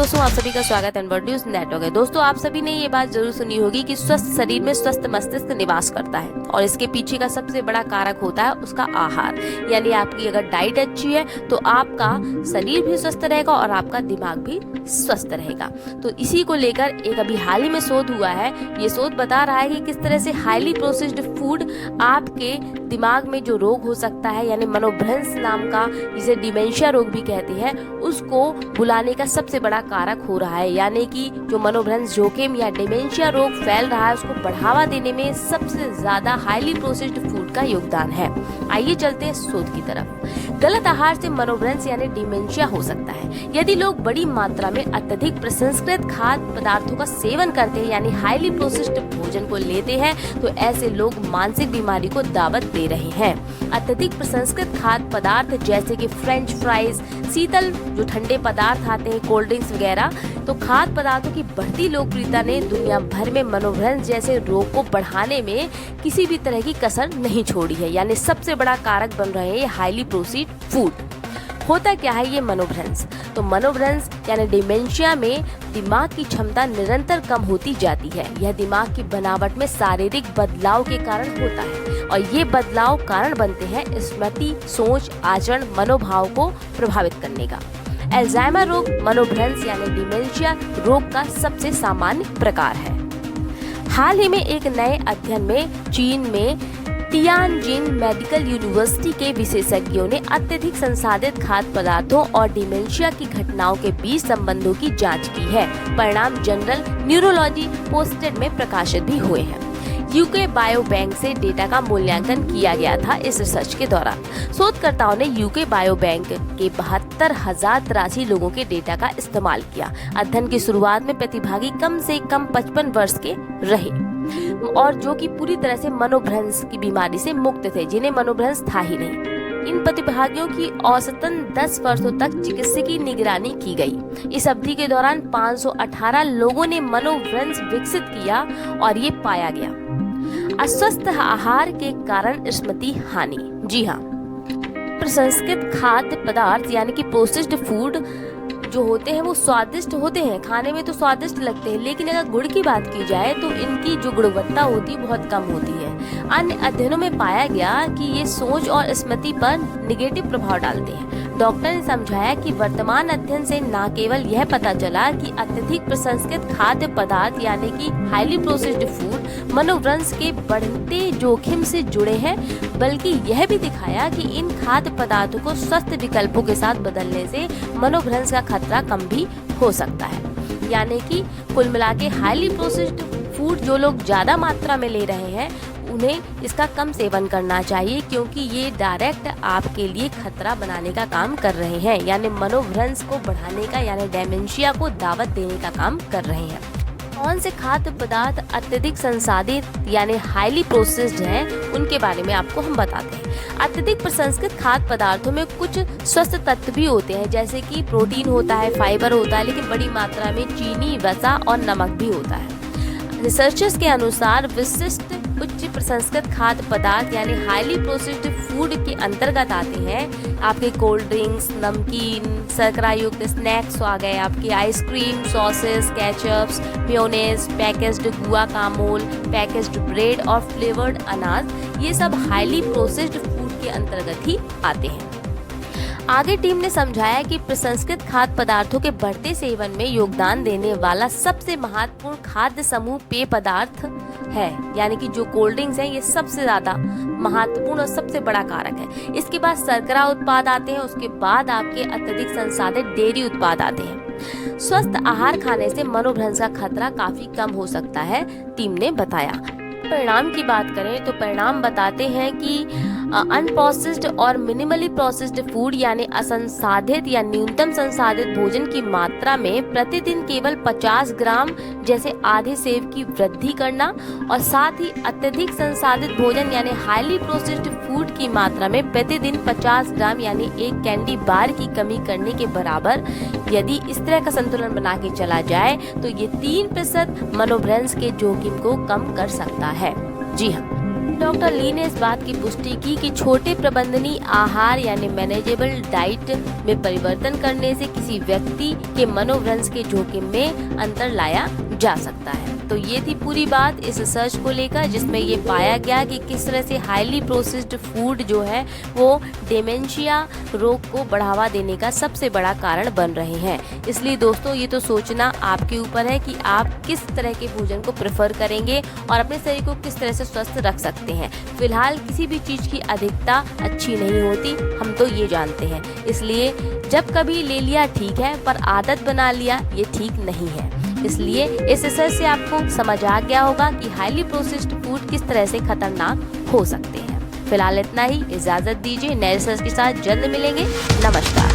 दोस्तों, आप सभी का स्वागत है वर्ल्ड न्यूज नेटवर्क है। दोस्तों, आप सभी ने ये बात जरूर सुनी होगी कि स्वस्थ शरीर में स्वस्थ मस्तिष्क निवास करता है और इसके पीछे का सबसे बड़ा कारक होता है उसका आहार। यानी आपकी अगर डाइट अच्छी है तो आपका शरीर भी स्वस्थ रहेगा और आपका दिमाग भी स्वस्थ रहेगा। तो इसी को लेकर एक अभी हाल ही में शोध हुआ है। ये शोध बता रहा है कि किस तरह से हाईली प्रोसेस्ड फूड आपके दिमाग में जो रोग हो सकता है, यानी मनोभ्रंश नाम का, जिसे डिमेंशिया रोग भी कहते हैं, उसको बुलाने का सबसे बड़ा कारक हो रहा है। यानी कि जो मनोभ्रंश जोखिम या डिमेंशिया रोग फैल रहा है उसको बढ़ावा देने में सबसे ज्यादा हाईली प्रोसेस्ड फूड का योगदान है। आइए चलते हैं शोध की तरफ। गलत आहार से मनोभ्रंश यानी डिमेंशिया हो सकता है। यदि लोग बड़ी मात्रा में अत्यधिक प्रसंस्कृत खाद्य पदार्थों का सेवन करते हैं, यानी हाईली प्रोसेस्ड भोजन को लेते हैं, तो ऐसे लोग मानसिक बीमारी को दावत दे रहे हैं। अत्यधिक प्रसंस्कृत खाद्य पदार्थ जैसे कि फ्रेंच फ्राइज, शीतल जो ठंडे पदार्थ आते हैं, कोल्ड ड्रिंक्स वगैरह, तो खाद्य पदार्थों की बढ़ती लोकप्रियता ने दुनिया भर में मनोभ्रंश जैसे रोग को बढ़ाने में किसी भी तरह की कसर नहीं छोड़ी है। यानी सबसे बड़ा कारक बन रहे हैं ये हाईली प्रोसेस्ड फूड। होता क्या है ये मनोभ्रंश? तो मनोभ्रंश यानी डिमेंशिया में दिमाग की क्षमता निरंतर कम होती जाती है। यह दिमाग की बनावट में शारीरिक बदलाव के कारण होता है और ये बदलाव कारण बनते हैं स्मृति, सोच, आचरण, मनोभाव को प्रभावित करने का। अल्जाइमर रोग मनोभ्रंश यानी डिमेंशिया रोग का सबसे सामान्य प्रकार है। हाल ही में एक नए अध्ययन में चीन में तियानजिन मेडिकल यूनिवर्सिटी के विशेषज्ञों ने अत्यधिक संसाधित खाद्य पदार्थों और डिमेंशिया की घटनाओं के बीच संबंधों की जांच की है। परिणाम जनरल न्यूरोलॉजी पोस्टेड में प्रकाशित भी हुए हैं। यूके बायो बैंक से डेटा का मूल्यांकन किया गया था। इस रिसर्च के दौरान शोधकर्ताओं ने यूके बायो बैंक के 72,083 लोगों के डेटा का इस्तेमाल किया। अध्ययन की शुरुआत में प्रतिभागी कम से कम 55 वर्ष के रहे और जो कि पूरी तरह से मनोभ्रंश की बीमारी से मुक्त थे, जिन्हें मनोभ्रंश था ही नहीं। इन प्रतिभागियों की औसतन 10 वर्षों तक चिकित्सकीय निगरानी की गई। इस अवधि के दौरान 518 लोगों ने मनोभ्रंश विकसित किया और ये पाया गया। अस्वस्थ आहार के कारण स्मृति हानि। जी हाँ, प्रसंस्कृत खाद्य पदार्थ यानी कि प्रोसेस्ड फूड जो होते हैं वो स्वादिष्ट होते हैं, खाने में तो स्वादिष्ट लगते हैं, लेकिन अगर गुण की बात की जाए तो इनकी जो गुणवत्ता होती है बहुत कम होती है। अन्य अध्ययनों में पाया गया कि ये सोच और स्मृति पर निगेटिव प्रभाव डालते हैं। डॉक्टर ने समझाया कि वर्तमान अध्ययन से न केवल यह पता चला कि अत्यधिक प्रसंस्कृत खाद्य पदार्थ यानी कि हाईली प्रोसेस्ड फूड मनोभ्रंश के बढ़ते जोखिम से जुड़े हैं, बल्कि यह भी दिखाया कि इन खाद्य पदार्थों को स्वस्थ विकल्पों के साथ बदलने से मनोभ्रंश का खतरा कम भी हो सकता है। यानी कि कुल मिला के हाईली प्रोसेस्ड फूड जो लोग ज्यादा मात्रा में ले रहे हैं उन्हें इसका कम सेवन करना चाहिए, क्योंकि ये डायरेक्ट आपके लिए खतरा बनाने का काम कर रहे हैं, यानी मनोभ्रंश को बढ़ाने का यानी डिमेंशिया को दावत देने का काम कर रहे हैं। कौन से खाद्य पदार्थ अत्यधिक संसाधित यानी हाईली प्रोसेस्ड हैं, उनके बारे में आपको हम बताते हैं। अत्यधिक प्रसंस्कृत खाद्य पदार्थों में कुछ स्वस्थ तत्व भी होते हैं, जैसे कि प्रोटीन होता है, फाइबर होता है, लेकिन बड़ी मात्रा में चीनी, वसा और नमक भी होता है। रिसर्चर्स के अनुसार विशिष्ट उच्च प्रसंस्कृत खाद्य पदार्थ यानी हाईली प्रोसेस्ड फूड के अंतर्गत आते हैं आपके कोल्ड ड्रिंक्स, नमकीन, शर्करा युक्त स्नैक्स आ गए, आपकी ice cream, sauces, ketchups, mayonnaise, packaged guacamole, packaged bread और फ्लेवर्ड अनाज, ये सब हाईली प्रोसेस्ड फूड के अंतर्गत ही आते हैं। आगे टीम ने समझाया कि प्रसंस्कृत खाद्य पदार्थों के बढ़ते सेवन में योगदान देने वाला सबसे महत्वपूर्ण खाद्य समूह पेय पदार्थ है, यानी कि जो कोल्ड ड्रिंक्स हैं ये सबसे ज्यादा महत्वपूर्ण और सबसे बड़ा कारक है। इसके बाद शर्करा उत्पाद आते हैं, उसके बाद आपके अत्यधिक संसाधित डेयरी उत्पाद आते हैं। स्वस्थ आहार खाने से मनोभ्रंश का खतरा काफी कम हो सकता है, टीम ने बताया। परिणाम की बात करें तो परिणाम बताते हैं कि अनप्रोसेस्ड और मिनिमली प्रोसेस्ड फूड यानी असंसाधित या न्यूनतम संसाधित भोजन की मात्रा में प्रतिदिन केवल 50 ग्राम जैसे आधे सेव की वृद्धि करना और साथ ही अत्यधिक संसाधित भोजन यानी हाईली प्रोसेस्ड फूड की मात्रा में प्रतिदिन 50 ग्राम यानी एक कैंडी बार की कमी करने के बराबर यदि इस तरह का संतुलन बना के चला जाए तो ये 3% मनोभ्रंश के जोखिम को कम कर सकता है। जी हाँ, डॉक्टर ली ने इस बात की पुष्टि की कि छोटे प्रबंधनीय आहार यानी मैनेजेबल डाइट में परिवर्तन करने से किसी व्यक्ति के मनोभ्रंश के जोखिम में अंतर लाया जा सकता है। तो ये थी पूरी बात इस रिसर्च को लेकर, जिसमें ये पाया गया कि किस तरह से हाईली प्रोसेस्ड फूड जो है वो डिमेंशिया रोग को बढ़ावा देने का सबसे बड़ा कारण बन रहे हैं। इसलिए दोस्तों ये तो सोचना आपके ऊपर है कि आप किस तरह के भोजन को प्रेफर करेंगे और अपने शरीर को किस तरह से स्वस्थ रख सकते हैं। फिलहाल किसी भी चीज की अधिकता अच्छी नहीं होती, हम तो ये जानते हैं। इसलिए जब कभी ले लिया ठीक है, पर आदत बना लिया ये ठीक नहीं है। इसलिए इस रिसर्च से आपको समझ आ गया होगा कि हाईली प्रोसेस्ड फूड किस तरह से खतरनाक हो सकते हैं। फिलहाल इतना ही, इजाजत दीजिए। नए रिसर्च के साथ जल्द मिलेंगे। नमस्कार।